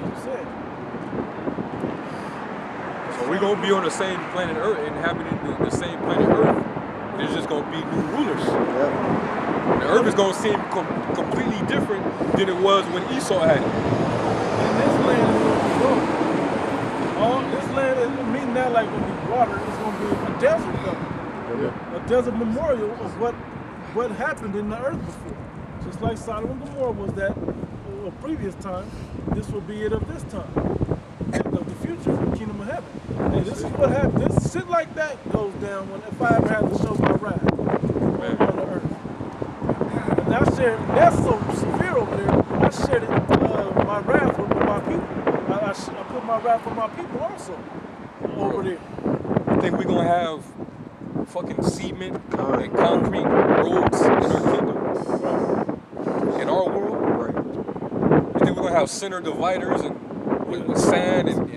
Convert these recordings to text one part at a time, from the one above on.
like you said. So we're gonna be on the same planet Earth, inhabiting the same planet Earth. There's just gonna be new rulers. Yep. The Earth is gonna seem completely different than it was when Esau had it. And this land is going to be gone. All this land is mean not like going to be water. It's going to be a desert though. A desert memorial of what happened in the earth before. Just like Sodom and Gomorrah was that a previous time, this will be it of this time. Of the future, the kingdom of heaven. Hey, this is what happens. This shit like that goes down when if I ever had to show my wrath on the earth. And I shared, that's so severe over there. I shared it, my wrath with my people. I put my wrath on my people also over there. I think we're gonna have fucking cement and concrete roads in our kingdom, in our world. Right. You think we're gonna have center dividers and with sand and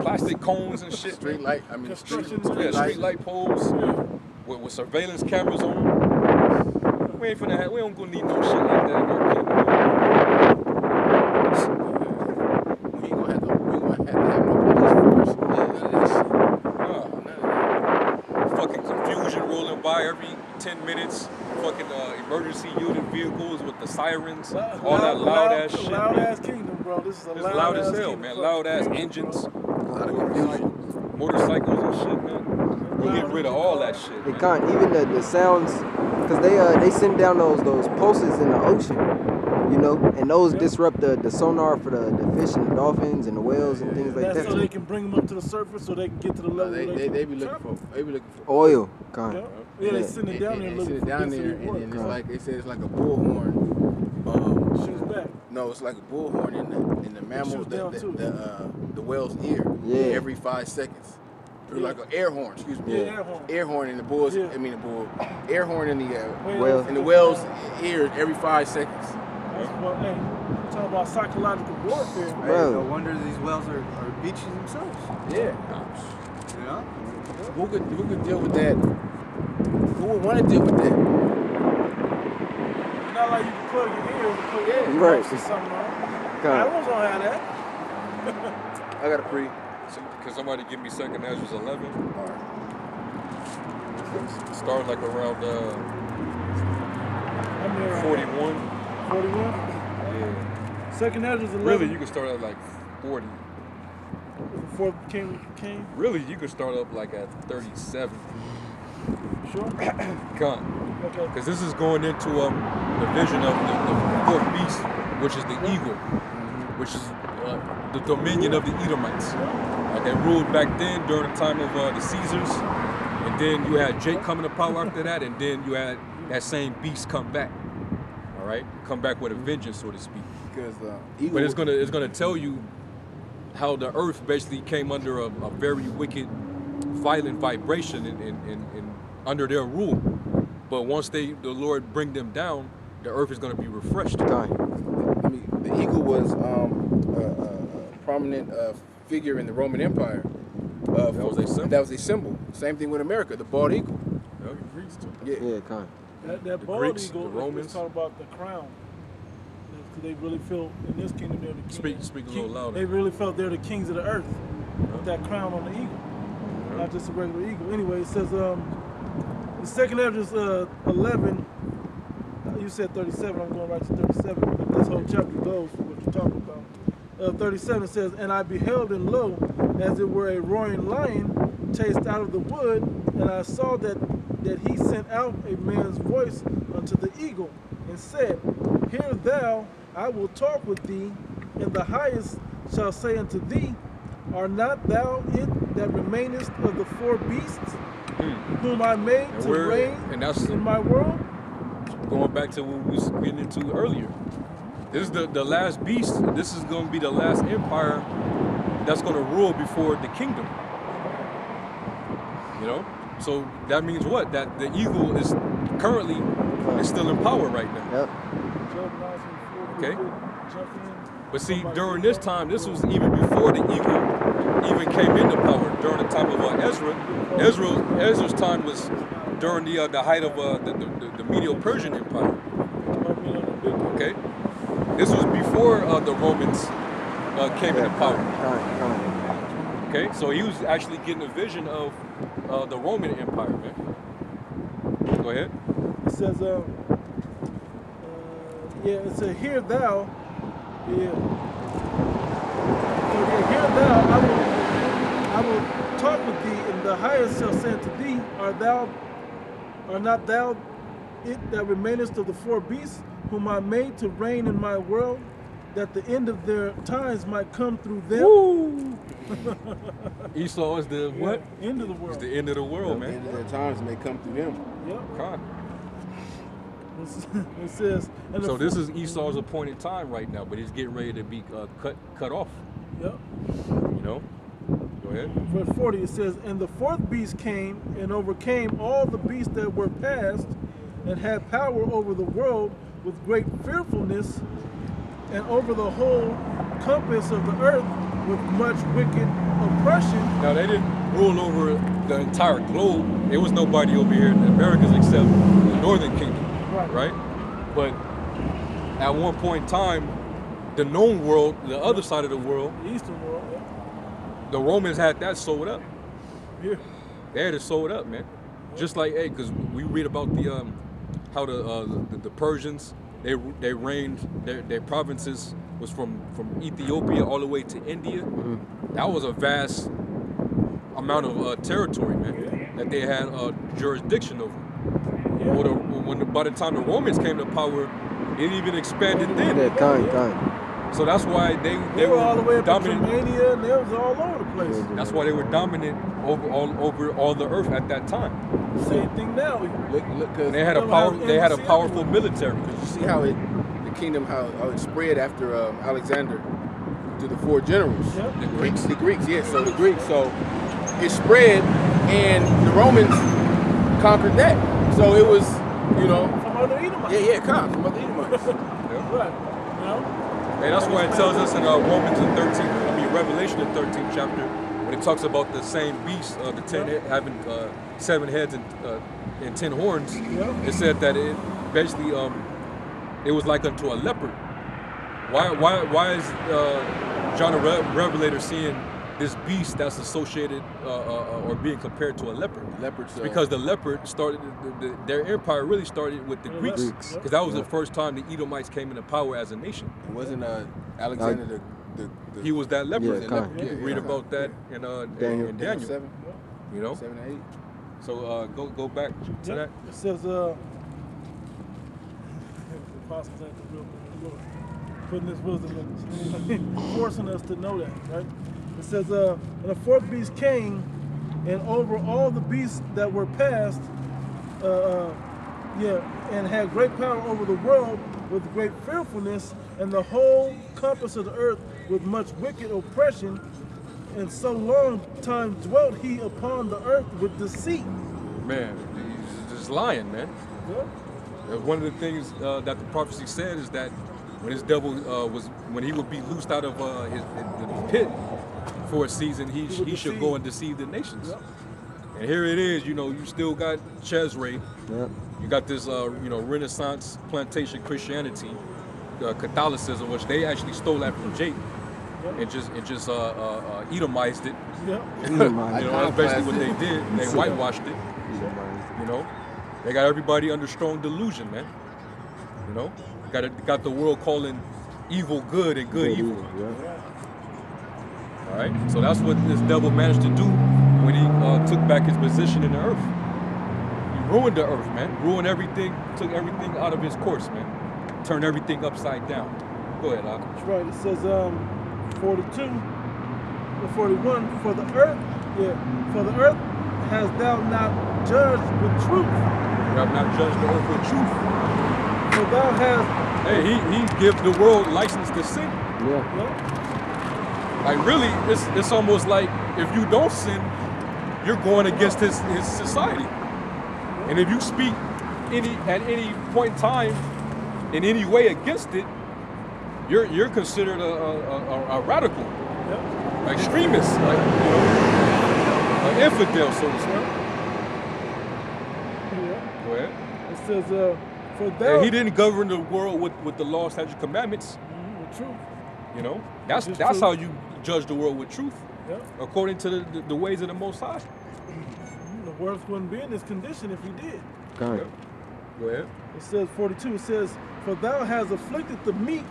plastic cones and shit? Street light. I mean, street light poles with surveillance cameras on them. We don't gonna need no shit like that in our kingdom. We ain't gonna have to have no police force. None of that shit. None of that. Fucking confusion rolling by every 10 minutes. Fucking emergency unit vehicles with the sirens, all that loud ass shit. Loud ass kingdom, bro. This is a loud as hell, kingdom, man. bro. Loud ass engines, A lot of confusion. motorcycles and shit, man. We'll get rid of all that shit. They Man. can't even the sounds, cause they send down those pulses in the ocean, you know, and those disrupt the sonar for the fish and the dolphins and the whales and things like That's that. so they can bring them up to the surface, so they can get to the level. They be looking for Oil, kind. Yeah, they send it down there. They Looking send it for down bits of there, their work. and it's like they said it's like a bullhorn. Shoots back. No, it's like a bullhorn in the mammal, shoots down too. the whale's ear. Yeah. Every 5 seconds. Or like an air horn, excuse me. Yeah, air horn. Air horn in the bull's. Yeah. I mean the bull. Air horn in the Whales. in the whale's ear every 5 seconds. That's what, hey, talking about psychological warfare. Hey, Bro. no wonder these whales are beaches themselves. Yeah. You know? Who could deal with that? Who would want to deal with that? Not like you can plug your ears and put your Right. or something on. Kind. Animals don't have that. I got a pre. Can somebody give me second Esdras 11? All right. Start like around I'm here. 41. 41? Yeah. Second Esdras 11. Really, you could start at like 40. Before King. Really, you could start up like at 37. Sure? Can't. Okay. Because this is going into the vision of the fourth beast, which is the eagle, which is the dominion of the Edomites. They ruled back then during the time of the Caesars, and then you had Jake coming to power after that, and then you had that same beast come back. All right, come back with a vengeance, so to speak. Because eagle. But it's gonna tell you how the earth basically came under a very wicked, violent vibration in under their rule. But once the Lord bring them down, the earth is gonna be refreshed. Kind. I mean, the eagle was a prominent figure in the Roman Empire. That was a symbol. That was a symbol. Same thing with America, the bald eagle. Yeah, the Greeks too. Yeah. Yeah, kind. That The bald Greeks, eagle, the Romans. let's talk about the crown. They really feel in this kingdom they're the king. Speak a little louder. They really felt they're the kings of the earth with that crown on the eagle, not just a regular eagle. Anyway, it says the second Esdras 11. You said 37. I'm going right to 37. But this whole chapter goes for what you're talking about. 37 says, "And I beheld, and lo, as it were a roaring lion chased out of the wood, and I saw that he sent out a man's voice unto the eagle, and said, Hear thou, I will talk with thee, and the highest shall say unto thee, Are not thou it that remainest of the four beasts, whom I made And to we're- reign and that's- in my world?" Going back to what we was getting into earlier. This is the last beast. This is going to be the last empire that's going to rule before the kingdom. You know? So that means what? That the eagle is currently is still in power right now. Yep. Okay. But see, during this time, this was even before the eagle even came into power. During the time of Ezra. Ezra's time was during the height of the Medo-Persian Empire. Okay. This was before the Romans came into power. Kind. Okay, so he was actually getting a vision of the Roman Empire, man. Go ahead. It says, it says, hear thou, yeah. So yeah, hear thou, I will talk with thee, and the highest shall say unto thee, Art not thou it that remainest of the four beasts, whom I made to reign in my world, that the end of their times might come through them? Woo! Esau is the what? End of the world. It's the end of the world, The man. end of their times may come through them. Yep. Con. It says, and So this is Esau's appointed time right now, but he's getting ready to be cut off. Yep. You know. Go ahead. Verse 40, it says, and the fourth beast came and overcame all the beasts that were past, and had power over the world with great fearfulness, and over the whole compass of the earth with much wicked oppression. Now they didn't rule over the entire globe. There was nobody over here in the Americas except the Northern Kingdom, right? But at one point in time, the known world, the other side of the world, The Eastern world, the Romans had that sold up. yeah. They had it sold up, man. Just like, hey, because we read about the how the Persians they reigned their provinces was from Ethiopia all the way to India. That was a vast amount of territory, man, that they had jurisdiction over. By the time the Romans came to power, it even expanded then. Yeah, kind. So that's why They were all the way up to dominant. Romania, and they was all over the place. That's why they were dominant over all the earth at that time. Same thing now. Look, because And they had a powerful military. you see how the kingdom how it spread after Alexander to the four generals. Yep. The Greeks, yes. So the Greeks, so it spread, and the Romans conquered that. So it was, From other Edomites. conquered from other Edomites. Right. You know? And that's why it tells us in Revelation in 13th chapter, when it talks about the same beast, the 10 having 7 heads and 10 horns. Yeah. It said that it basically it was like unto a leopard. Why is John the Revelator seeing this beast that's associated or being compared to a leopard? Leopards. Because the leopard started, their empire really started with the Greeks, because that was the first time the Edomites came into power as a nation. It wasn't Alexander the He was that leopard. Yeah, kind. You can read about that in Daniel. 7, You know. 7 and 8. So go back to that. It says, the apostles ain't the real Lord, putting this wisdom in, forcing us to know that, right? It says, and the fourth beast came, and over all the beasts that were past, and had great power over the world with great fearfulness, and the whole compass of the earth with much wicked oppression. And so long time dwelt he upon the earth with deceit. Man, he's just lying, man. Yeah. One of the things that the prophecy said is that when this devil when he would be loosed out of his pit for a season, he should go and deceive the nations. Yep. And here it is, you still got Cesare. Yep. You got this, Renaissance plantation Christianity, Catholicism, which they actually stole that from Jake, and just Edomized it. Yeah. That's basically what they did. They whitewashed it. They got everybody under strong delusion, man. Got the world calling evil good and good evil. All right. So that's what this devil managed to do when he took back his position in the earth. He ruined the earth, man. Ruined everything. Took everything out of his course, man. Turned everything upside down. Go ahead, Al. That's right. It says 42 or 41. For the earth has thou not judged with truth. You have not judged the earth with truth. For thou hast. Hey, he gives the world license to sin. Yeah. Like really, it's almost like if you don't sin, you're going against his society. And if you speak at any point in time in any way against it, you're considered a radical, extremist, like an infidel, so to speak. Yeah. Go ahead. It says for thou. And he didn't govern the world with the law, statutes, commandments. With truth. You know, that's Which is that's true. how you judge the world with truth, Yeah. according to the ways of the Most High. The world wouldn't be in this condition if he did. Kind. Yep. Go ahead. It says 42, it says, for thou hast afflicted the meek,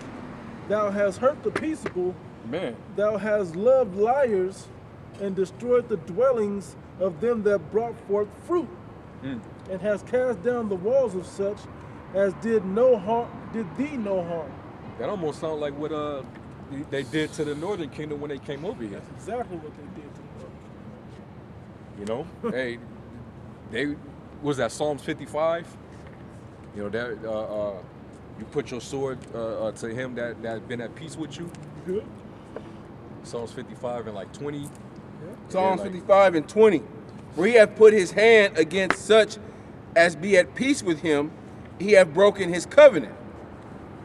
thou hast hurt the peaceable, Man, thou hast loved liars, and destroyed the dwellings of them that brought forth fruit, and hast cast down the walls of such as did thee no harm. that almost sounds like what they did to the Northern Kingdom when they came over here. That's exactly what they did to the world. You know, hey, they was that Psalms 55. You know that you put your sword to him that been at peace with you. Good. Psalms 55 and like 20. Psalms like- 55 and 20. For he hath put his hand against such as be at peace with him, he hath broken his covenant.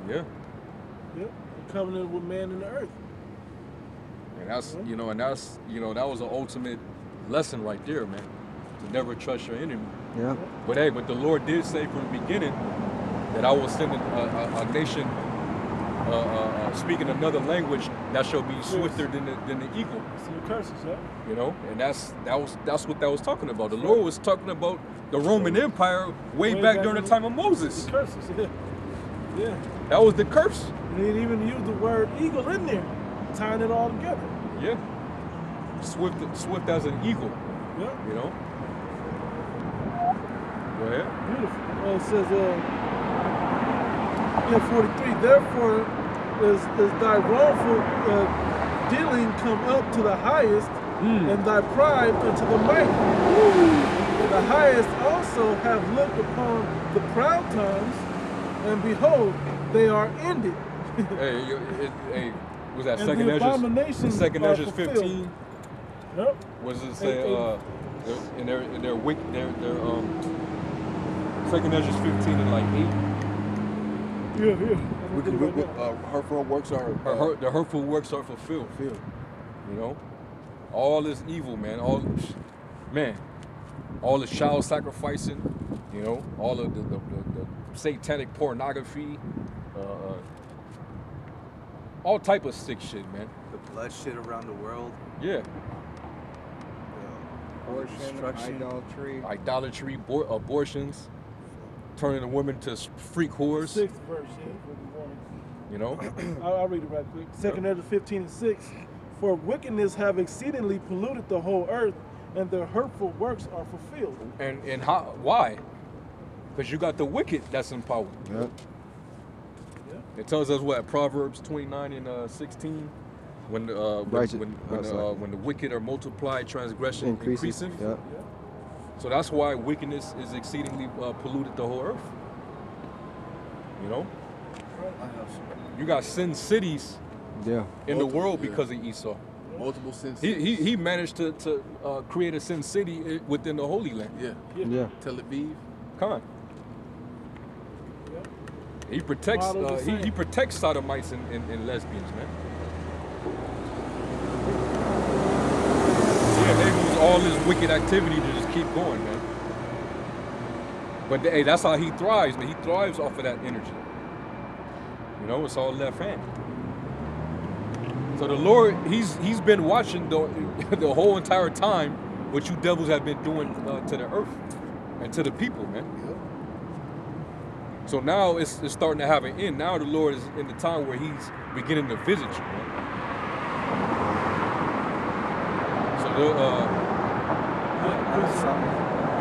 Yeah, Yep. The covenant with man in the earth. and that's that was the ultimate lesson right there, man. To never trust your enemy. Yeah. But hey, but the Lord did say from the beginning that I will send a nation speaking another language that shall be swifter than the eagle. See the curses, yeah? You know, and that's what that was talking about. The Lord was talking about the Roman Empire way back during the time of Moses. The curses, yeah. Yeah. That was the curse. And he even used the word eagle in there, tying it all together. Yeah. Swift as an eagle. Yeah. You know. Go ahead. Beautiful. It says, 43, therefore is thy wrongful dealing come up to the highest, and thy pride unto the mighty. And the highest also have looked upon the proud times, and behold, they are ended. Hey, was that And second the Esdras? abominations Second are Esdras fulfilled. 15. Yep. What does it say? In their second Esdras 15 and like 8. Yeah. Hurtful works are The hurtful works are fulfilled. You know, all this evil, man. All the child sacrificing. You know, all of the satanic pornography, all type of sick shit, man. The bloodshed around the world. Yeah, Abortion, Destruction. idolatry. abortions, turning the women to freak whores. 6th verse, yeah, what we wanted. You know, I'll read it right quick. 2nd Ezra 15 and 6. For wickedness have exceedingly polluted the whole earth, and their hurtful works are fulfilled. and how? Why? Because you got the wicked that's in power. Yep. It tells us what Proverbs 29 and 16. When Righteous- when the wicked are multiplied, transgression increasing. Yep. So that's why wickedness is exceedingly polluted the whole earth. You know, I have you got sin cities Yeah. in the world because of Esau. multiple sins. He managed to create a sin city within the Holy Land. Yeah. Yeah. Tel Aviv. Come on. He protects Model the same. he protects sodomites and lesbians, man. Yeah, they use all this wicked activity to just keep going, man. But hey, that's how he thrives, man. He thrives off of that energy. You know, it's all left hand. So the Lord, he's been watching the whole entire time what you devils have been doing to the earth and to the people, man. So now it's starting to have an end. Now the Lord is in the time where he's beginning to visit you, man. So you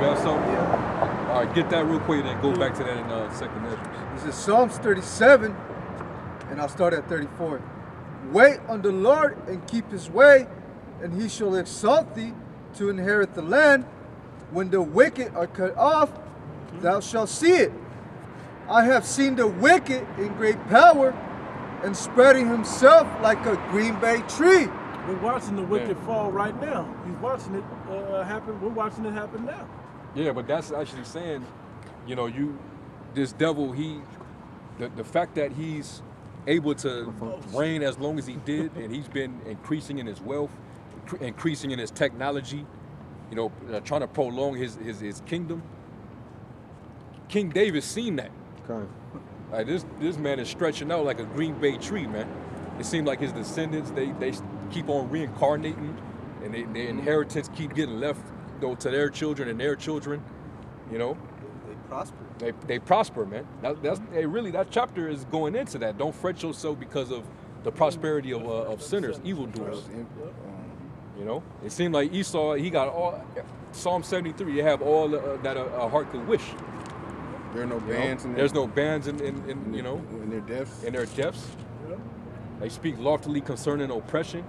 have something? Yeah. All right, get that real quick and then go back to that in 2nd Ezra. This is Psalms 37, and I'll start at 34. Wait on the Lord and keep his way, and he shall exalt thee to inherit the land. When the wicked are cut off, thou shalt see it. I have seen the wicked in great power and spreading himself like a green bay tree. We're watching the wicked Yeah. fall right now. He's watching it happen. We're watching it happen now. Yeah, but that's actually saying, you know, this devil, the fact that he's able to reign as long as he did, and he's been increasing in his wealth, increasing in his technology, you know, trying to prolong his kingdom. King David seen that. Okay. Like this man is stretching out like a green bay tree, man. it seemed like his descendants they keep on reincarnating, and their inheritance keep getting left to their children and their children. You know, They prosper. they prosper, man. That chapter is going into that. Don't fret yourself because of the prosperity of sinners, evildoers. You know, it seemed like Esau, he got all. Psalm 73, you have all that a heart could wish. There are no You know? bands in There's no bands in you know, in their deaths. in their depths. They speak loftily concerning oppression.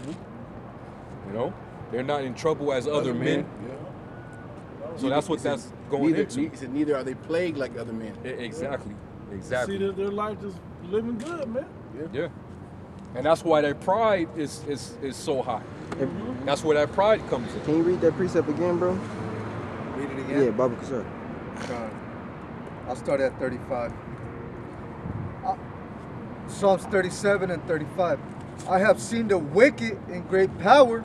You know, they're not in trouble as other men. Yeah. So that's what that's going into. He said, neither are they plagued like other men. Exactly. See, their life just living good, man. Yeah. And that's why their pride is so high. That's where that pride comes in. Can you read that precept again, bro? Read it again. Yeah, Baba Kasar. I'll start at 35. Psalms 37 and 35. I have seen the wicked in great power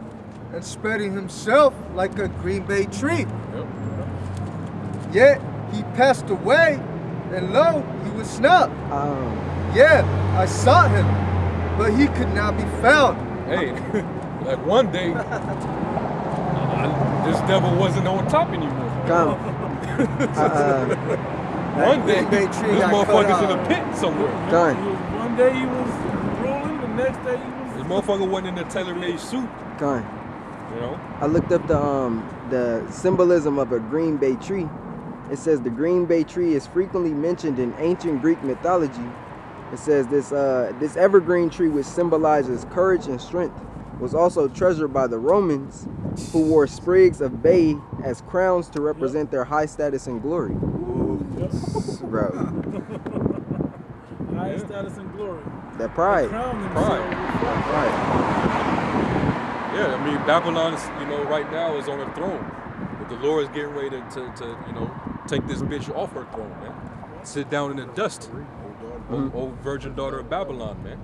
and spreading himself like a green bay tree. Yep. Yet he passed away, and lo, he was not. Yeah, I sought him, but he could not be found. Hey, like one day, this devil wasn't on top anymore. Come. One day, Green Bay tree this got cut motherfucker's in out. a pit somewhere. Done. One day he was ruling, the next day he This was. motherfucker wasn't in a tailor-made suit, Done. you know? I looked up the symbolism of a green bay tree. It says the green bay tree is frequently mentioned in ancient Greek mythology. It says this evergreen tree, which symbolizes courage and strength, was also treasured by the Romans, who wore sprigs of bay as crowns to represent their high status and glory. Bro, High status and glory. that pride. Crown Pride. themselves. Pride. Yeah, I mean, Babylon is, right now is on a throne. But the Lord is getting ready to take this bitch off her throne, man. Sit down in the dust. Old virgin daughter of Babylon, man.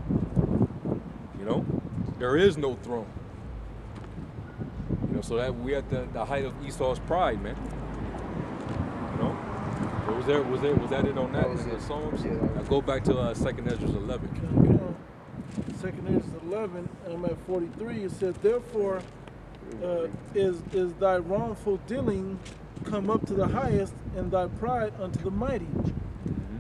You know, there is no throne. You know, so that we at the height of Esau's pride, man. You know, so was that it on that in the Psalms? Now go back to 2nd Esdras 11. Second Esdras 11, and I'm at 43. It says, therefore, is thy wrongful dealing come up to the highest, and thy pride unto the mighty.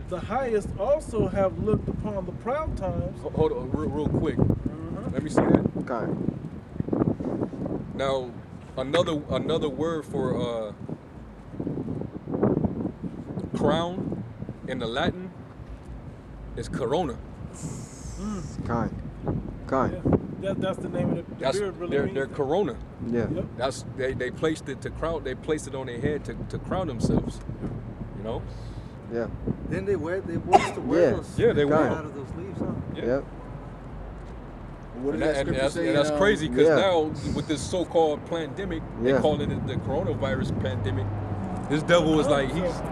The highest also have looked upon the proud times. Hold on, real quick. Let me see that. Okay. Now, another word for crown in the Latin is corona. Kind. Yeah, that's the name of the That's beard. Really their corona. Yeah. Yep. That's they placed it to crown. They placed it on their head to crown themselves. You know. Yeah. Then they used to wear Yeah. those. Yeah, they wear out of those leaves, huh? Yeah. Yep. What And, does that and scripture that's, say? and that's crazy because Yeah. now with this so-called pandemic, they Yeah. calling it the coronavirus pandemic. This devil is like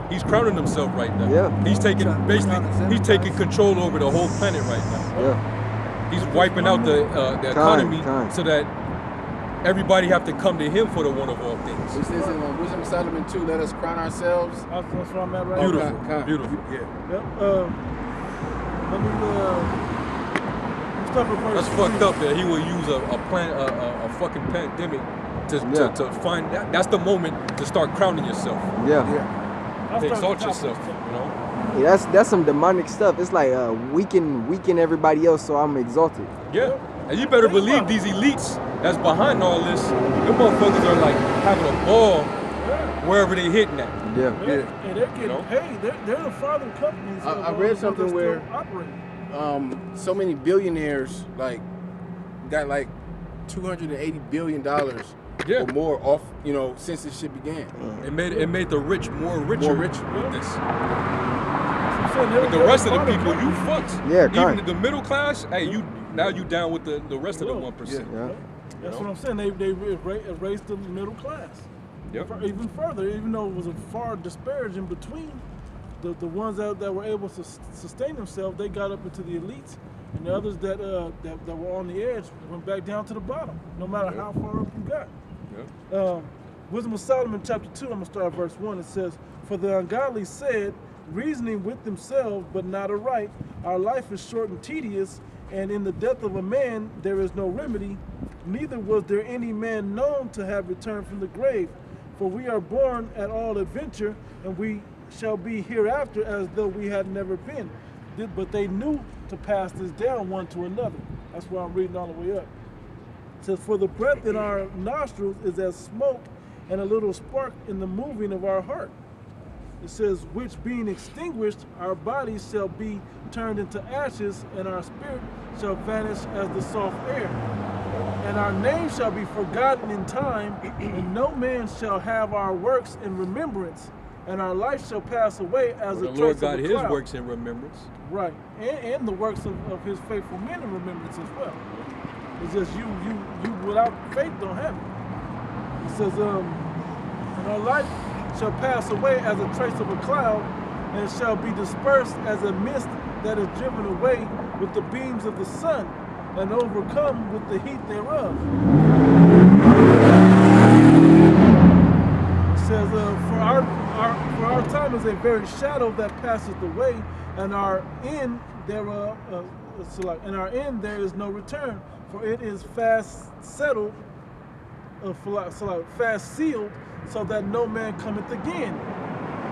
he's crowning himself right now. Yeah. He's taking Crown he's taking control over the whole planet right now. Yeah. He's wiping out the economy Kind. so that everybody have to come to him for the one of all It things. says in Wisdom of Solomon 2, let us crown ourselves. That's where I'm at right Beautiful. now. Beautiful. Yeah. Yep. Let me start with verse That's fucked up that he will use a fucking pandemic to find that. That's the moment to start crowning yourself. Yeah. I'll To start exalt with yourself. You know. Yeah, that's some demonic stuff. It's like weaken everybody else, so I'm exalted. Yeah. And you better believe these elites that's behind all this, them motherfuckers are like having a ball wherever they hitting at. Yeah. Yeah. And they're getting know? paid. They're the father companies. I read something that's where- still operating. So many billionaires got like $280 billion Yeah. or more off, since this shit began. It made the rich more richer. More rich. with this. I'm saying But the they're rest of the father people, you companies. fucked. Yeah, Even kind. the middle class, hey, you down with the rest of the 1%. Yeah. That's what I'm saying. They erased the middle class. Yep. Even further, even though it was a far disparaging between the ones that were able to sustain themselves, they got up into the elites, and the others that were on the edge went back down to the bottom, no matter how far up you got. Yep. Wisdom of Solomon chapter 2, I'm going to start at verse 1. It says, for the ungodly said, reasoning with themselves, but not aright, our life is short and tedious, And in the death of a man there is no remedy, neither was there any man known to have returned from the grave. For we are born at all adventure, and we shall be hereafter as though we had never been. But they knew to pass this down one to another. That's why I'm reading all the way up. It says, for the breath in our nostrils is as smoke, and a little spark in the moving of our heart. It says, which being extinguished, our bodies shall be turned into ashes, and our spirit shall vanish as the soft air. And our name shall be forgotten in time, and no man shall have our works in remembrance, and our life shall pass away as Well, a the Lord trace got of a his cloud. works in remembrance. Right, and the works of his faithful men in remembrance as well. It's just you without faith don't have it. It says, and our life shall pass away as a trace of a cloud, and shall be dispersed as a mist that is driven away with the beams of the sun, and overcome with the heat thereof. It says, for our time is a very shadow that passeth away, and our end thereof, and our end there is no return, for it is fast settled, fast sealed, so that no man cometh again.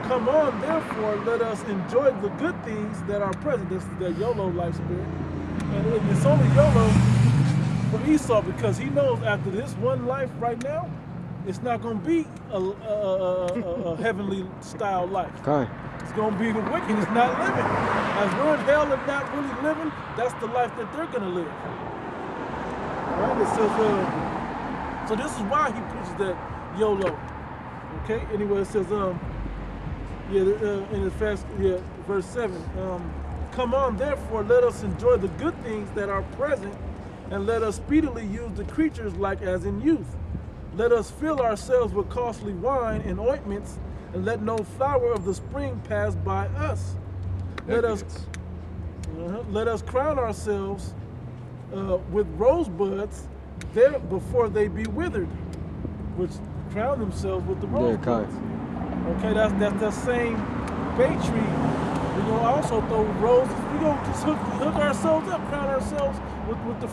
Come on, therefore, let us enjoy the good things that are present. This is the YOLO life spirit. And it's only YOLO for Esau because he knows after this one life right now, it's not going to be a heavenly style life. Okay. It's going to be the wicked. It's not living. As we're in hell and not really living, that's the life that they're going to live. All right? It says, so this is why he preaches that YOLO. Okay? Anyway, it says, in the verse 7. Come on, therefore, let us enjoy the good things that are present, and let us speedily use the creatures like as in youth. Let us fill ourselves with costly wine and ointments, and let no flower of the spring pass by us. Let us crown ourselves with rosebuds there before they be withered, which crown themselves with the rosebuds. Okay, that's that same bay tree. We're gonna also throw roses. We're gonna just hook ourselves up, crown ourselves with the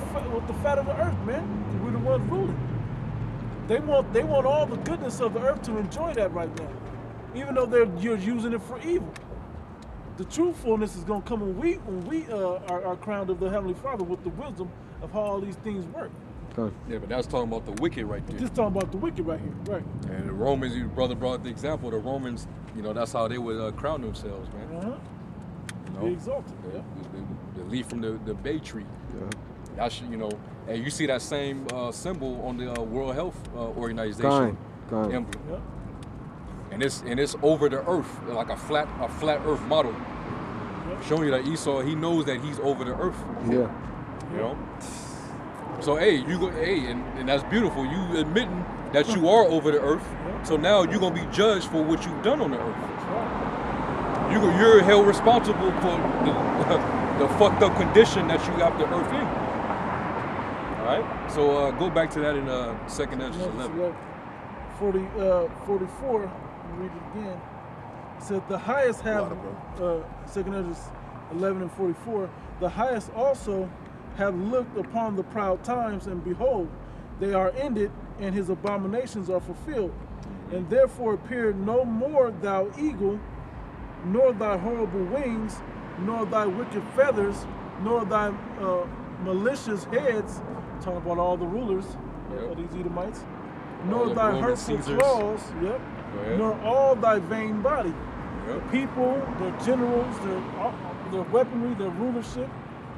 fat of the earth, man. We're the ones ruling. They want all the goodness of the earth to enjoy that right now, even though you're using it for evil. The truthfulness is gonna come when we are crowned of the Heavenly Father with the wisdom of how all these things work. Okay. Yeah, but that's talking about the wicked right there. Just talking about the wicked right here, right? And the Romans, your brother brought the example. The Romans, that's how they would crown themselves, man. Be exalted. Yeah. The leaf from the bay tree. Yeah. That's and you see that same symbol on the World Health Organization Kind. emblem. Yep. And it's over the earth, like a flat earth model. Yep. Showing you that Esau, he knows that he's over the earth. Yeah. You know? So and that's beautiful. You admitting that you are over the earth. So now you're gonna be judged for what you've done on the earth. You're held responsible for the fucked up condition that you got the earth in. Alright? So go back to that in 2nd Esdras 11. 44, read it again. It said the highest have 2nd Esdras 11 and 44, the highest also have looked upon the proud times, and behold, they are ended, and his abominations are fulfilled. And therefore appear no more thou eagle, nor thy horrible wings, nor thy wicked feathers, nor thy malicious heads, talking about all the rulers of these Edomites, nor thy Roman hurtful Caesars. claws, nor all thy vain body. The people, their generals, their weaponry, their rulership,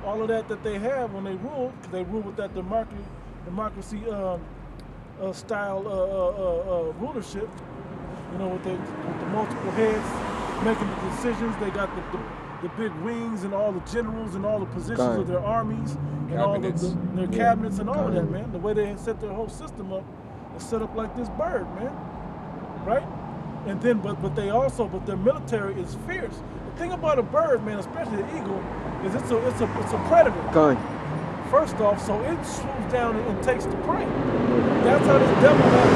all of that they have when they rule, because they rule with that democracy style rulership, with the multiple heads making the decisions. They got the big wings and all the generals and all the positions of their armies and all of their cabinets and all of that, man. The way they set their whole system up is set up like this bird, man. Right? And then, but their military is fierce. The thing about a bird, man, especially the eagle, is it's a predator. Kind. First off, so it swoops down and takes the prey. That's how this devil got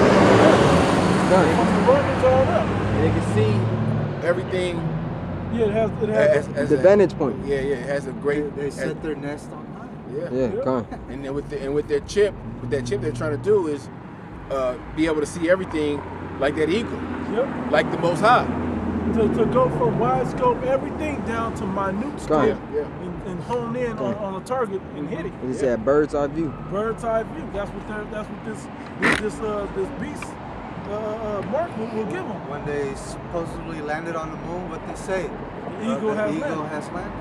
from the Romans on up. And they can see everything. Yeah, it has As The vantage point. Yeah, it has a great. They set their nest on high. Yeah, con. And then with that chip they're trying to do is be able to see everything like that eagle, Yep. like the Most High. To go from wide scope everything down to minute scope Yeah. and hone in on a target and hit it. It's that bird's eye view. Bird's eye view. That's what this beast mark will give them. When they supposedly landed on the moon, what they say? The eagle has landed. has landed.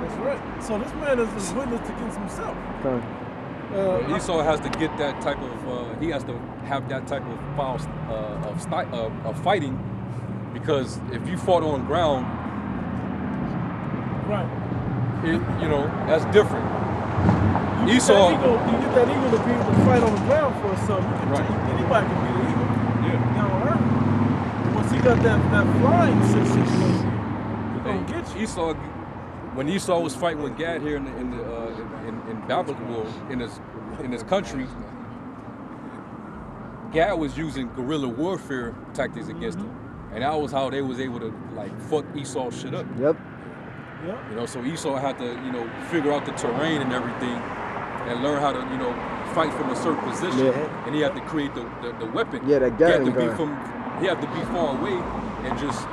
That's right. So this man is a witness against himself. Con. Esau has to get that type of. He has to have that type of of fighting, because if you fought on ground, Right. that's different. You Esau. get that eagle to be able to fight on the ground for us, so Right. anybody can be the eagle. Yeah. Down on earth. Once he got that flying situation, he's gonna get you. Esau, when Esau was fighting with Gad here in Babylon, well, in his country, Gad was using guerrilla warfare tactics against him, and that was how they was able to fuck Esau's shit up. Yep. Yeah. So Esau had to figure out the terrain and everything, and learn how to fight from a certain position, Yeah. and he had to create the weapon. Yeah, that He had to Gatling be gun. he had to be far away and just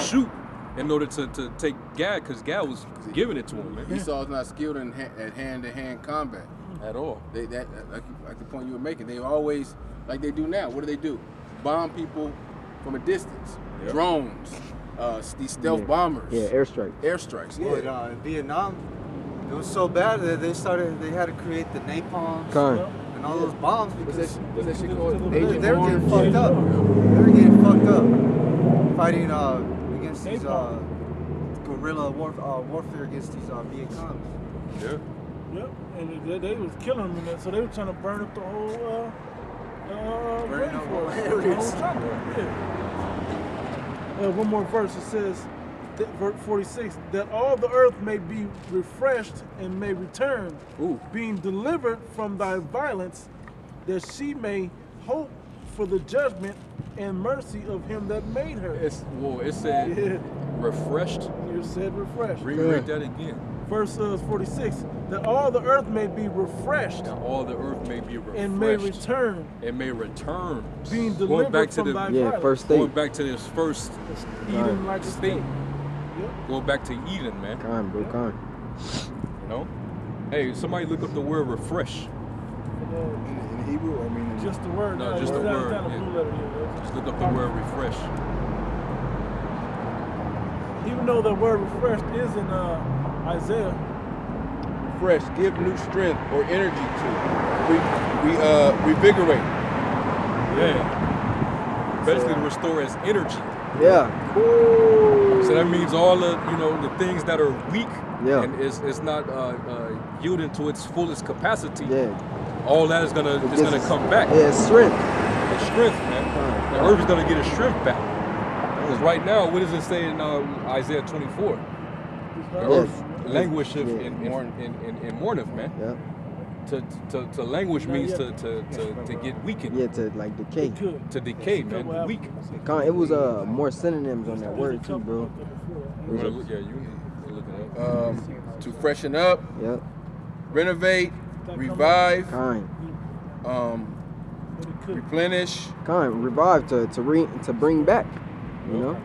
shoot in order to take Gad, because Gad was giving it to him, man. Esau's not skilled at hand-to-hand combat. At all. Like the point you were making, they always, like they do now. What do? Bomb people from a distance. Yep. Drones, these stealth bombers. Yeah, airstrike. Airstrikes. Well, Yeah. in Vietnam, it was so bad that they had to create the napalms Con. and all those bombs because What's that shit called? They Agent they were Orange? getting fucked up. They were getting fucked up fighting against these Napalm. guerrilla warfare against these Viet Congs. Yeah. Yep. And they was killing them, and so they were trying to burn up the whole Burning up all rainforest. areas. The whole jungle. Yeah. One more verse. It says, verse 46, that all the earth may be refreshed and may return, Ooh. being delivered from thy violence, that she may hope for the judgment and mercy of him that made her. It said Yeah. refreshed. You said refreshed. Reread that again. Verse 46, that all the earth may be refreshed Now all the earth may be refreshed. and may return, It may return. being Going delivered back to from the thy Yeah, violence. first going state. back to this first Eden like a state. state. Yep. Going back to Eden, man. Con, bro, con. Hey, somebody look up the word refresh. In Hebrew, I mean, Just the word. No, just the down- word, down the yeah. blue letter, yeah. Just look up the word refresh. Even though the word refreshed is in Isaiah. fresh, give new strength or energy to. Revigorate. Yeah. Basically to restore its energy. Yeah. So that means all the the things that are weak Yeah. and it's not yielding to its fullest capacity. Yeah. All that is gonna come back. Yeah, it's strength. The strength, man. The earth is gonna get its strength back. Because right now, what does it say in Isaiah 24? The Yeah. earth languisheth Yeah. in mourneth, man. Yeah. To languish means to get weakened, Yeah, to like decay. Good. to decay, man, weak. Con, it was more synonyms on that word too, bro. You wanna look, you look it up. To freshen up, Yep. renovate, revive, Con. replenish. Con, revive to bring back. You know?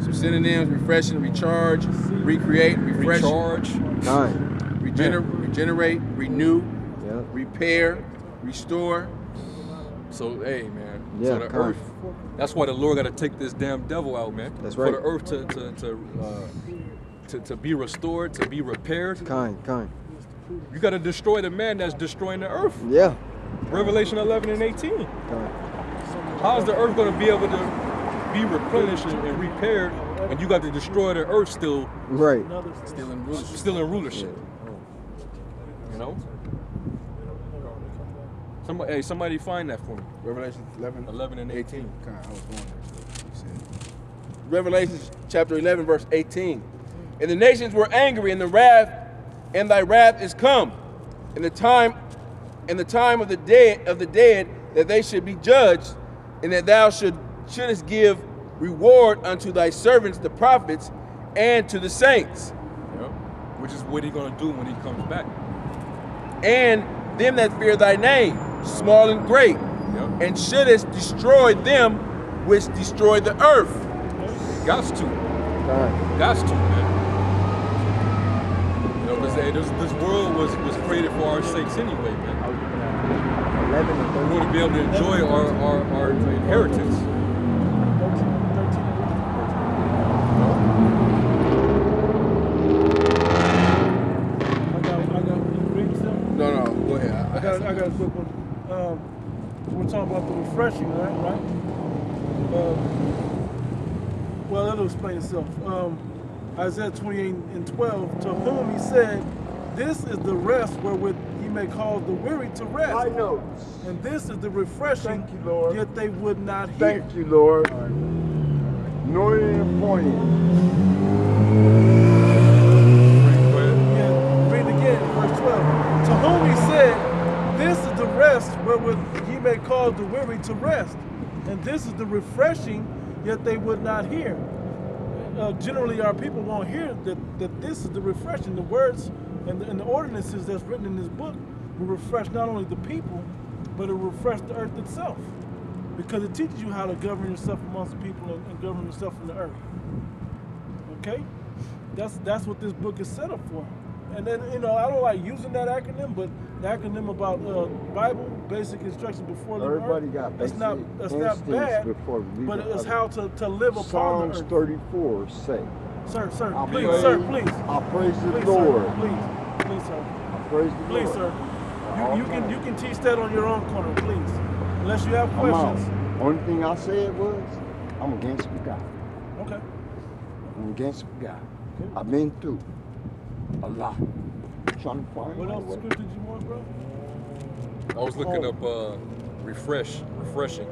Some synonyms: refreshing, recharge, recreate, refresh, Recharge. Con. regenerate, renew, Yep. repair, restore. So hey, man. Yeah, so the come on. earth. That's why the Lord got to take this damn devil out, man. That's For right. the earth to be restored, to be repaired. Con. You got to destroy the man that's destroying the earth. Yeah. Revelation 11 and 18. Con. How is the earth going to be able to be replenished and repaired when you got to destroy the earth still Right. Still in rulership. in rulership? You know? Somebody find that for me. Revelation 11 and 18. God, I was going there. So you said. Revelation chapter 11, verse 18. And the nations were angry, and thy wrath is come, and the time of the dead that they should be judged, and that thou shouldest give reward unto thy servants the prophets, and to the saints, Yep. Which is what he's gonna do when he comes back. and them that fear thy name, small and great, Yep. and shouldest destroy them which destroy the earth. Gots to. Con. Gots to, man. You know, because this world was created for our sakes anyway, man. 11 and We 13. want to be able to enjoy our inheritance. 13. I got you read some? No, go ahead. I got a quick one. We're talking about the refreshing, right? Well, it'll explain itself. Isaiah 28 and 12, to whom he said, this is the rest wherewith he may cause the weary to rest. I know. And this is the refreshing, Thank you, Lord. yet they would not hear. Thank you, Lord. Anointed and appointed. Yeah, read it again, verse 12. To whom he said, this is the rest wherewith ye may cause the weary to rest. And this is the refreshing, yet they would not hear. Generally, our people won't hear that this is the refreshing. The words and the ordinances that's written in this book will refresh not only the people, but it will refresh the earth itself. Because it teaches you how to govern yourself amongst the people and govern yourself in the earth. Okay? That's what this book is set up for. And then, I don't like using that acronym, but the acronym about Bible, basic instruction before the Everybody earth, got that's basic not instincts bad, before we leave but the it's earth. how to live upon Psalms the earth. 34 say, Sir, I please, praise- sir, please. I praise the Please, Lord. sir, please, sir. I praise the Please, Lord. sir. You can teach that on your own corner, please. Unless you have I'm out. questions. Only thing I said was, I'm against God. Okay. I'm against God. I've been through a lot. Trying to find What my else way. scripture did you want, bro? I was looking up refreshing. Refreshing.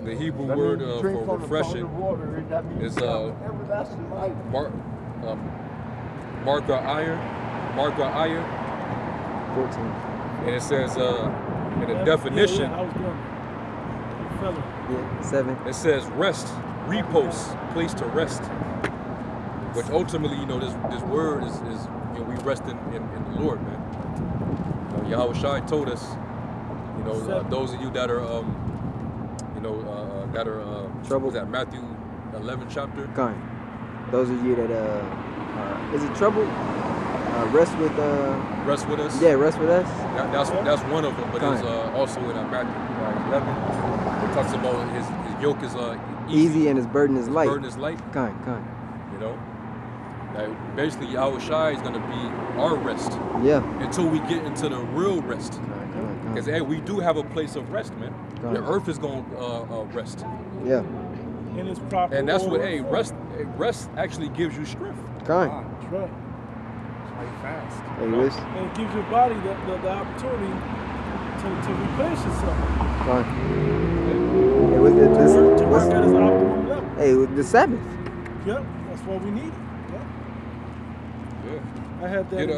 The Hebrew That word means drink for from the fountain refreshing of water, and that means is everlasting life. Martha Iron, 14. and it says in the Yeah, definition, Yeah, I was going. Fella. Yeah, 7. it says rest, repose, place to rest. Which ultimately, this word is we rest in the Lord, man. Yahweh Shai told us, those of you that are Trouble. was that Matthew 11 chapter? Con. Those of you that is it trouble? Rest with Rest with us. yeah, rest with us. That's one of them, but Kind. it's also in Matthew 11. It talks about his yoke is Easy and his burden is light. burden is light. Con. Like basically Yahweh Shai is gonna be our rest Yeah. until we get into the real rest. Con. Because hey, we do have a place of rest, man. Right. The earth is gonna rest, Yeah. In its proper and that's what order. rest actually gives you strength. Con. That's right. Hey, wish. And it gives your body the opportunity to replenish itself. Con. Hey, what's To work what's, at its optimum level. hey, with the Sabbath. Yep, that's what we need. Yep. Yeah. I had that. Get in,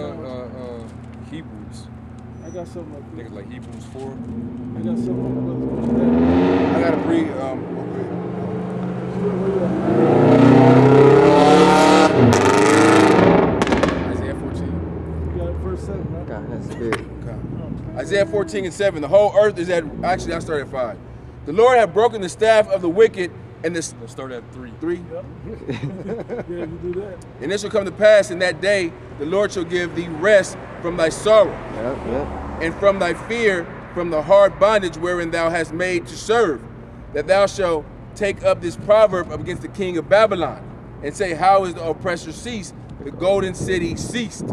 Hebrews. I got something I like think this. it's like Hebrews 4. I got something like this. I got to read. Where you Isaiah 14. at? You got verse 7, right? Con. That's spirit. Isaiah 14 and 7. The whole earth is at. Actually, I started at 5. The Lord hath broken the staff of the wicked, and Let's start at 3. 3. Yep. Yeah, you do that. And it shall come to pass in that day, the Lord shall give thee rest from thy sorrow, Yep. and from thy fear, from the hard bondage wherein thou hast made to serve, that thou shalt take up this proverb up against the king of Babylon, and say, how is the oppressor ceased? The golden city ceased.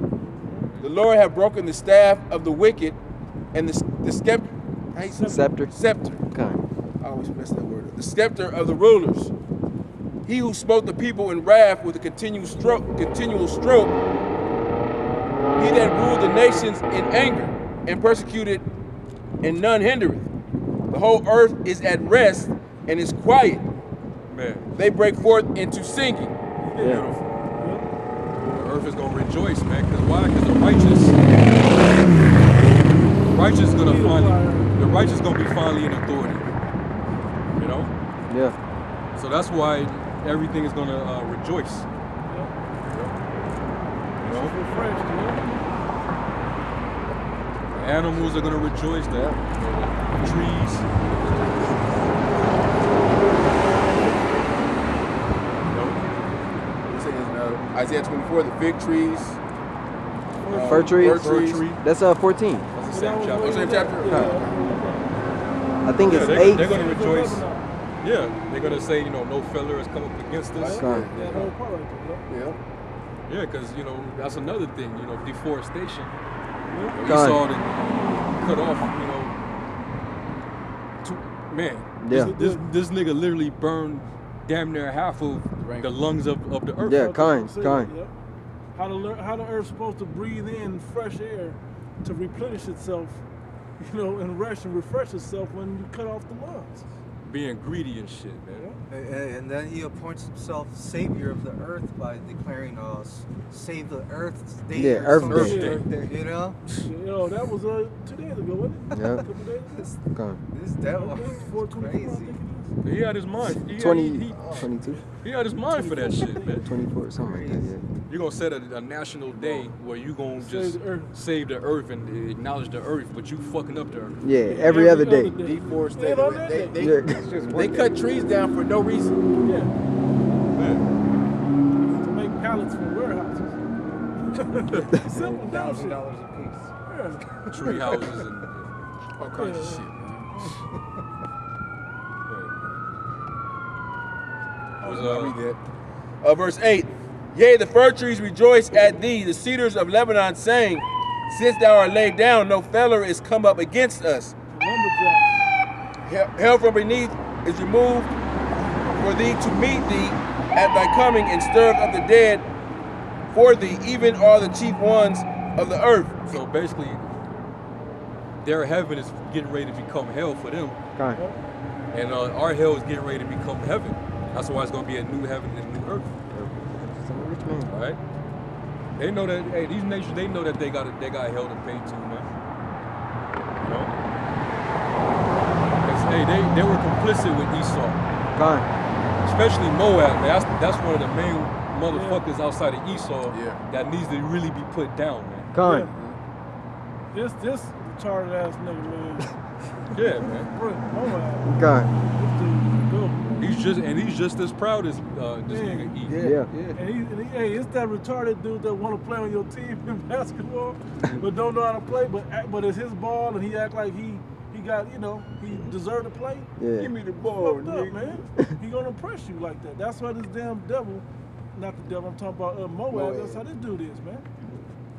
The Lord hath broken the staff of the wicked, and the scepter. How you say it? Scepter. Scepter. Con. I always mess that word up. The scepter of the rulers. He who smote the people in wrath with a continual stroke. He that ruled the nations in anger and persecuted, and none hindereth. The whole earth is at rest and is quiet. Man, They break forth into singing. beautiful. The earth is gonna rejoice, man. Because why? Because the righteous gonna be finally in authority. Yeah. So that's why everything is gonna rejoice. was refreshed, you know? Animals are gonna rejoice. The trees. It says Isaiah 24, the fig trees. Fir trees. Fir tree. That's 14. That's the same That was chapter. way Same back. chapter? Yeah. I think Yeah, it's they're 8. gonna rejoice. Yeah, they're gonna say, no feller has come up against us. Con. Yeah, that whole part right there, Yeah. Yeah, because that's another thing. Deforestation. yeah. You Con. saw it cut off. Man, Yeah. this nigga literally burned damn near half of Right. the lungs of the earth. Yeah, That's con, what I'm saying, con. yeah. How the earth's supposed to breathe in fresh air to replenish itself, and rest and refresh itself when you cut off the lungs. Being greedy and shit, man. And then he appoints himself savior of the earth by declaring, save the Earth's day. Yeah, or Earth some Day. shit, Earth Day. You know? That was 2 days ago, wasn't it? Yeah. A couple days ago. Con. This devil 424, I crazy. think it is. He had his mind. He 22, had his mind for that shit, man. 24, something like that, yeah. You're gonna set a national day where you gonna just Save the earth. save the earth and acknowledge the earth, but you fucking up the earth. Yeah, every other day. Deforestation. Yeah, on that day. They cut trees down for no reason. Yeah, Man. to make pallets for warehouses. Simple dumb shit. $1,000 a piece. Yeah. Tree houses and All kinds of shit, man. was Read that. Verse 8. Yea, the fir trees rejoice at thee, the cedars of Lebanon, saying, since thou art laid down, no feller is come up against us. Lumberjacks. Hell from beneath is removed for thee to meet thee at thy coming, and stir up the dead for thee, even all the chief ones of the earth. so basically their heaven is getting ready to become hell for them, Con. and our hell is getting ready to become heaven. That's why it's gonna be a new heaven and a new earth. Some rich man. All right. They know that. Hey, these nations, they know that they got hell to pay to, man. You know. 'Cause, hey, they were complicit with Esau, Con. especially Moab. Man, that's one of the main motherfuckers outside of Esau Yeah. that needs to really be put down, man. Con. This retarded ass nigga, man. Yeah, man. Bro, Moab. Con. This dude go. He's just as proud as this Yeah. nigga E. Yeah. And hey, it's that retarded dude that want to play on your team in basketball, but don't know how to play. But it's his ball, and he act like he got he deserved to play. Yeah. Give me the ball, Fucked up, nigga. man. He gonna impress you like that. That's why this damn devil, not the devil. I'm talking about Moab. That's how this dude is, man.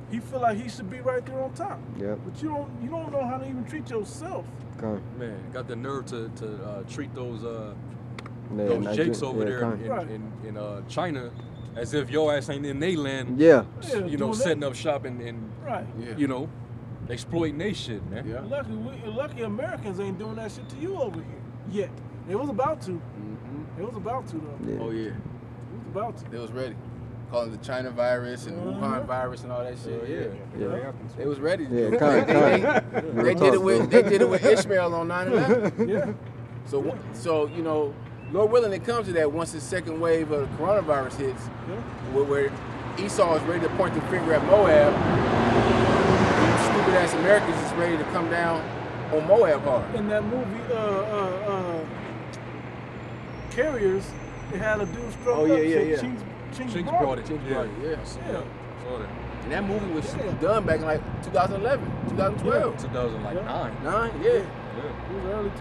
He feel like he should be right there on top. Yep. But you don't know how to even treat yourself. Con. Man, got the nerve to treat those Yeah, those jakes over there con. in China as if your ass ain't in they land. Yeah. Yeah, doing Setting that. up shop and Right. Yeah. exploiting they shit, man. Yeah. Lucky Americans ain't doing that shit to you over here yet. It was about to. Mm-hmm. It was about to though. Yeah. Oh, yeah. It was about to. They was ready. Calling the China virus and Uh-huh. Wuhan virus and all that shit. Yeah. They was ready. Yeah, con. They did it with Ishmael on 9/11. Yeah. So Lord willing, it comes to that once the second wave of the coronavirus hits, Yeah. where Esau is ready to point the finger at Moab. These stupid ass Americans is ready to come down on Moab hard. In that movie, Carriers, it had a dude struck Oh, up. yeah. Chinks brought brought it. Yeah. Yeah. Saw that. And that movie was done back in like 2011, 2012. 2009. 9, yeah. Yeah. It was early 2010s.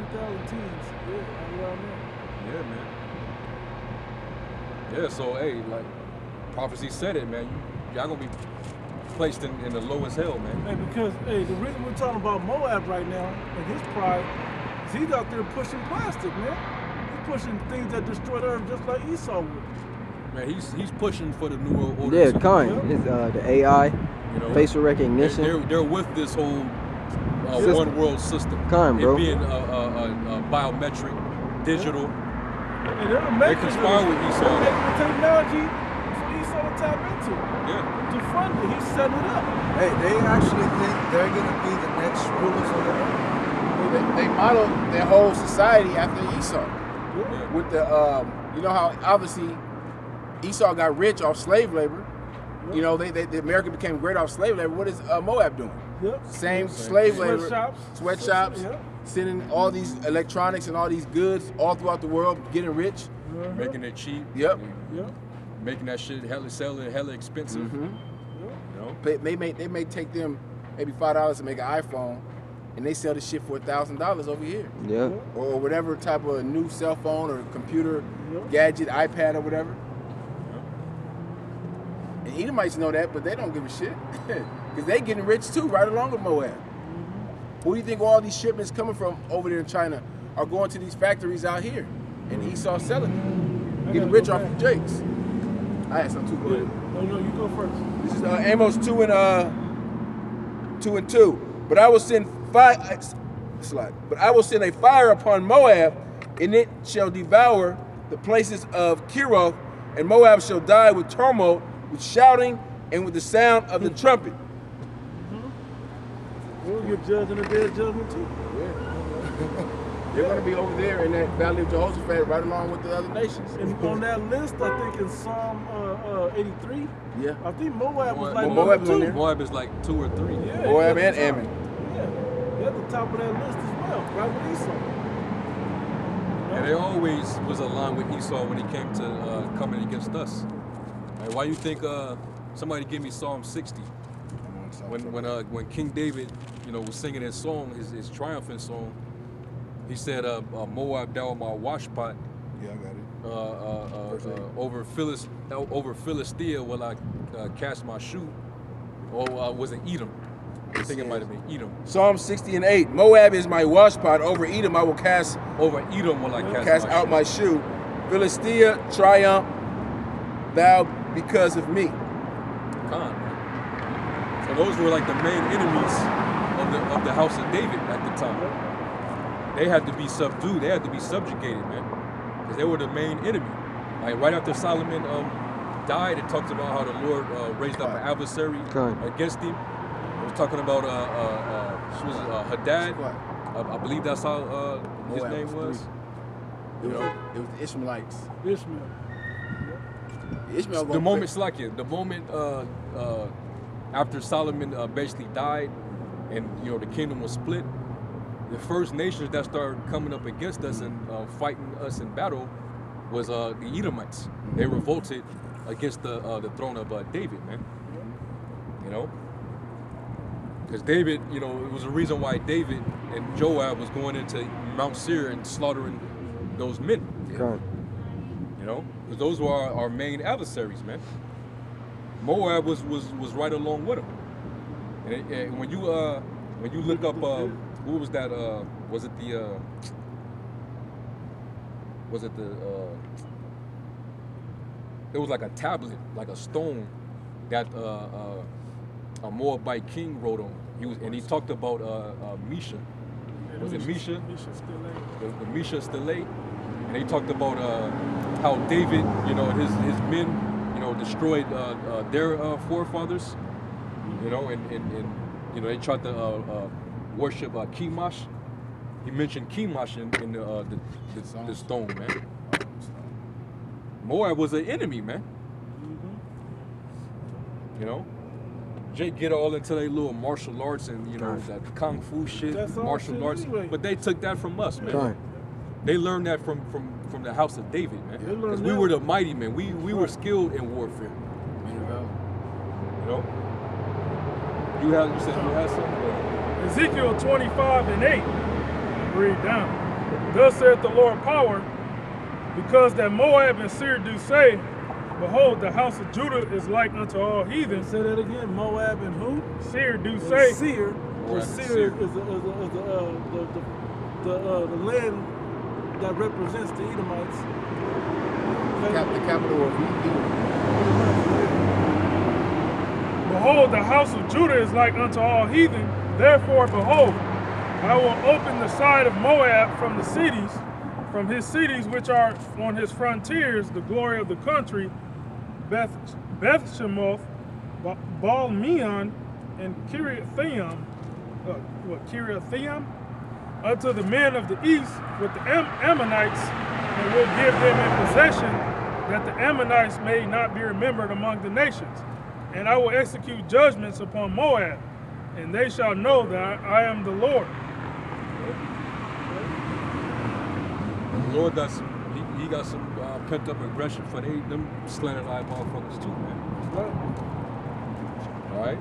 Yeah, right around there. Yeah, man. Yeah, so hey, like prophecy said it, man. Y'all gonna be placed in the lowest hell, man. Hey, because the reason we're talking about Moab right now and his pride is he's out there pushing plastic, man. He's pushing things that destroy the earth just like Esau would. Man, he's pushing for the new world order. Yeah, too. con. It's the AI, You know, facial recognition. They're with this whole System. one world system. Con, bro. It being biometric, digital. And they're making conspire with Esau. They're making the technology for Esau to tap into. Yeah. To fund it. He's setting it up. Hey, they actually think they're gonna be the next rulers of the earth. They modeled their whole society after Esau. Yeah. With the, you know how obviously Esau got rich off slave labor. You know, the America became great off slave labor. What is Moab doing? Yep. Same slave labor. Sweatshops. Sweatshops. Yep. Sending all these electronics and all these goods all throughout the world, getting rich. Making it cheap. Yep. Yep. Making that shit selling it hella expensive. Mm-hmm. You know? They may take them maybe $5 to make an iPhone, and they sell the shit for $1,000 over here. Yeah. Or whatever type of new cell phone or computer Yep. gadget, iPad or whatever. And Edomites know that, but they don't give a shit. Because they getting rich too, right along with Moab. Who do you think all these shipments coming from over there in China are going to these factories out here? And Esau selling them. Getting rich off of Jake's. I had some too. Go ahead. No, you go first. This is Amos 2 and 2. But I will send fire. But I will send a fire upon Moab, and it shall devour the places of Kiroth, and Moab shall die with tumult, with shouting, and with the sound of the trumpet. We'll get judged in the day of judgment too. They're going to be over there in that valley of Jehoshaphat, right along with the other nations. And on that list, I think in Psalm 83, Yeah. I think Moab was like Moab number on 2. there. Moab is like 2 or 3. Yeah, Moab he's and at the top. Ammon. Yeah, they're at the top of that list as well, right with Esau. And they always was aligned with Esau when he came to coming against us. Like, why you think somebody give me Psalm 60? When King David, was singing his song, his triumphant song, he said, "Moab, thou art my washpot. Yeah, I got it. Over Philistia will I cast my shoe." Or was it Edom? I think it might have been Edom. Psalm 60 and 8. Moab is my washpot. Over Edom I will cast Over Edom will I cast out my shoe. Philistia, triumph thou because of me. Khan. So those were like the main enemies of the house of David at the time. They had to be subdued. They had to be subjugated, man, because they were the main enemy. Like right after Solomon died, it talks about how the Lord raised up an adversary against him. It was talking about Hadad. I believe that's how his Moab name was. It was the Ishmaelites. Ishmael. Ishmael The moment, Slakia, the moment after Solomon basically died, and the kingdom was split, the first nations that started coming up against us and fighting us in battle was the Edomites. They revolted against the throne of David, man. Because David, it was a reason why David and Joab was going into Mount Seir and slaughtering those men. Because those were our main adversaries, man. Moab was right along with them. And when you look up, what was that? Was it it was like a tablet, like a stone that a Moabite king wrote on. He talked about Misha. Was it Misha? The Misha Stele. And they talked about how David, his men, destroyed their forefathers, and they tried to worship Chemosh. He mentioned Chemosh in the stone, man. Moab was an enemy, man. Jake get all into their little martial arts and that kung fu shit, martial arts, but they took that from us, man. They learned that from the house of David, man. Because we were the mighty men. We were skilled in warfare. You said you had something? Ezekiel 25 and 8. Read down. Thus saith the Lord power, because that Moab and Seir do say, behold, the house of Judah is like unto all heathen. Say that again. Moab and who? Seir do say. Seir. Seir is the land that represents the Edomites. The capital of Edom. Behold, the house of Judah is like unto all heathen. Therefore, behold, I will open the side of Moab from his cities which are on his frontiers, the glory of the country, Beth Shemoth, Baal Meon, and Kiriathaim, unto the men of the east with the Ammonites, and will give them in possession, that the Ammonites may not be remembered among the nations. And I will execute judgments upon Moab, and they shall know that I am the Lord. The Lord got some, he got some pent up aggression for them slanted eyed motherfuckers too, man. All right.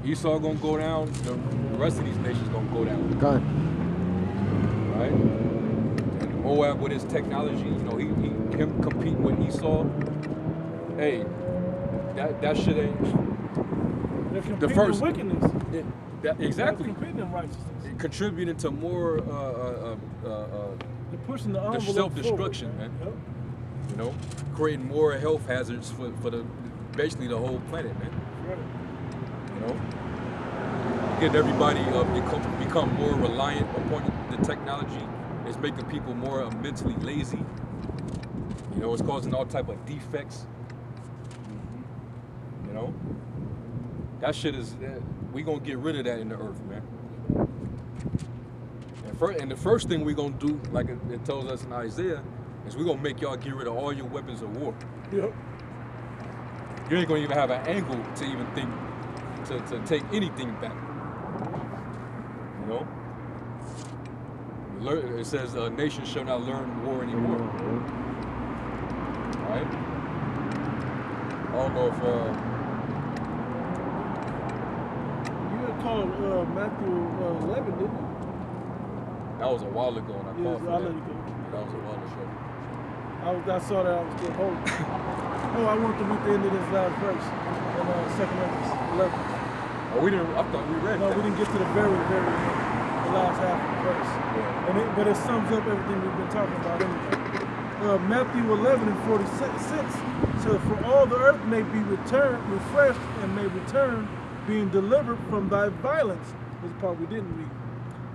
Esau gonna go down. The rest of these nations gonna go down. Gone. Right. And Moab with his technology, you know, him competing with Esau. Hey, that shit ain't. They're competing The first in wickedness. exactly. They're competing in righteousness. Contributing to more They're pushing the the envelope self-destruction, forward, man. Yep. You know, creating more health hazards for the basically the whole planet, man. Right. You know, getting everybody become more reliant upon the technology. It's making people more mentally lazy. You know, it's causing all type of defects. You know, that shit is. We gonna get rid of that in the earth, man. And the first thing we gonna do, like it tells us in Isaiah, is we gonna make y'all get rid of all your weapons of war. Yep. You ain't gonna even have an angle to even think to take anything back. You know? It says nations shall not learn war anymore. Right? I don't know if You had called Matthew 11, didn't you? that was a while ago and I Yes, called for I'll that. let you go. That was a while ago. I saw that I was still holding. Oh, I want to read the end of this last verse in 2 Corinthians 11. Oh, we didn't. I thought we read No, that. we didn't get to the very end, the last half of the verse. Yeah. But it sums up everything we've been talking about anyway. Matthew 11 and 46 says, "For all the earth may be refreshed, and may return, being delivered from thy violence." This is the part we didn't read.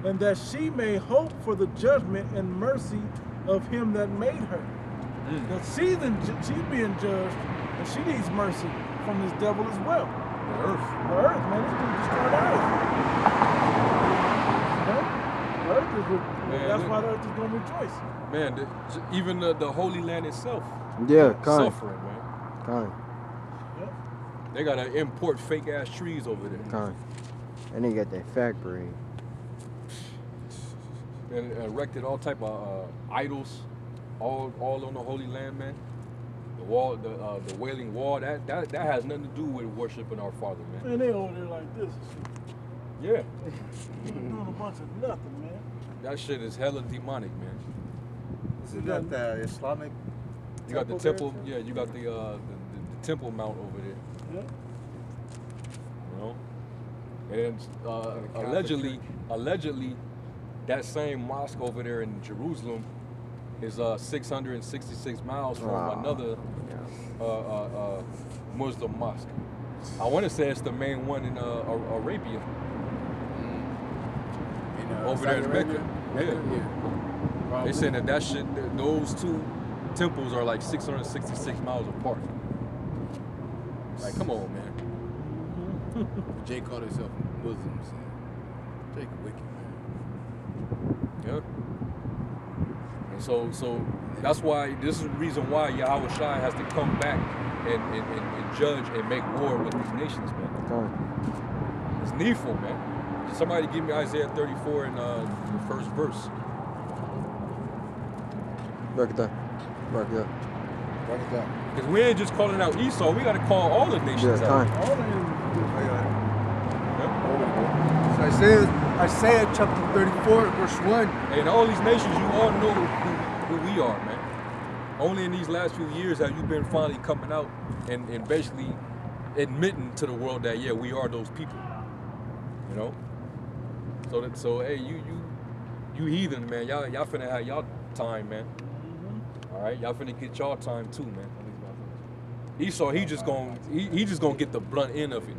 "And that she may hope for the judgment and mercy of him that made her." That she's being judged, and she needs mercy from this devil as well. The earth. The earth, man, it's going to destroy the earth. The earth is, that's why the earth is going to rejoice. Man, even the Holy Land itself. Yeah, kind. Suffering, man. Kind. Yep. They gotta import fake ass trees over there. Kind. And they got that factory. And erected all type of idols, all on the Holy Land, man. The wall, the Wailing Wall, that has nothing to do with worshiping our Father, man. Man, they over there like this. Yeah, They're doing a bunch of nothing, man. that shit is hella demonic, man. Isn't that the Islamic? You got the Temple temple, there, yeah. You got the Temple Mount over there, Yeah. you know. And allegedly, that same mosque over there in Jerusalem is 666 miles from another Muslim mosque. I want to say it's the main one in Arabia. Over there in Mecca. Yeah. They saying that shit, those two temples are like 666 miles apart. Like, come on, man. Jay called himself Muslims. Jake wicked, man. Yeah. And so that's why, this is the reason why Yahweh Shai has to come back and judge and make war with these nations, man. Kind. It's needful, man. Somebody give me Isaiah 34 in the first verse. Break it down. Break it up. Write it down. Because we ain't just calling out Esau, we got to call all the nations Yeah, out. kind. All the enemies. So Isaiah chapter 34, verse 1. And all these nations, you all know who we are, man. Only in these last few years have you been finally coming out and basically admitting to the world that, yeah, we are those people. You know? So hey, you heathen, man. Y'all finna have y'all time, man. All right, y'all finna get y'all time too, man. Esau, he just gonna get the blunt end of it.